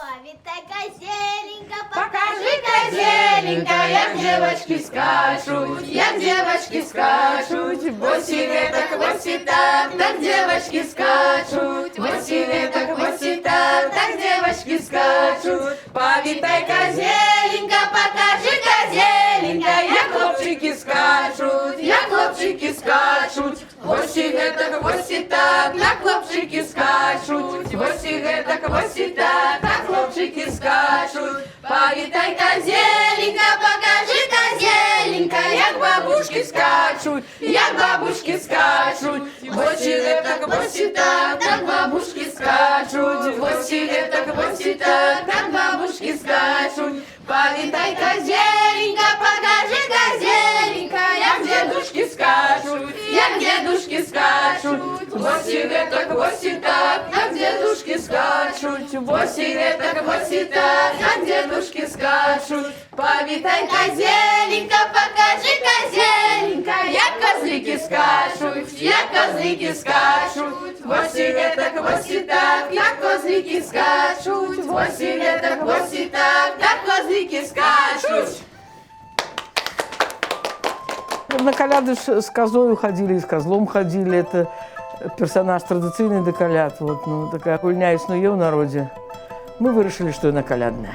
Повітай, козеленька, Покажи, козеленька, як девочки скачуть, як девочки скачуть. Восі так, восі так, так девочки скачуть. Восі так, восі так, так девочки скачуть. Повітай, козеленька, покажи, козеленька, як хлопчики скачуть, як хлопчики скачуть. Восі так, так хлопчики скачуть. Восі так, так хлопчики скачуть. Повітай, козеленька, покажи, козеленька, як бабушки скачуть, як бабушки скачуть. Восі так, так бабушки скачуть. Восі так, так бабушки скачуть. Повітай, козеленька, покажи, козеленька, як дедушки скачуть, як дедушки скачуть. Восі так, як дедушки скачуть. Восі так, як дедушки скачуть. Повітай, козеленька, покажи, козеленька, як козлики скачуть, як козлики скачуть. Восі так, як козлики скачуть. Восі так, як козлики скачуть. На коляды с козою ходили, и с козлом ходили. Это персонаж традиционный до коляд. Вот, ну, такая хуйня існує в народе. Мы вирішили, что она колядная.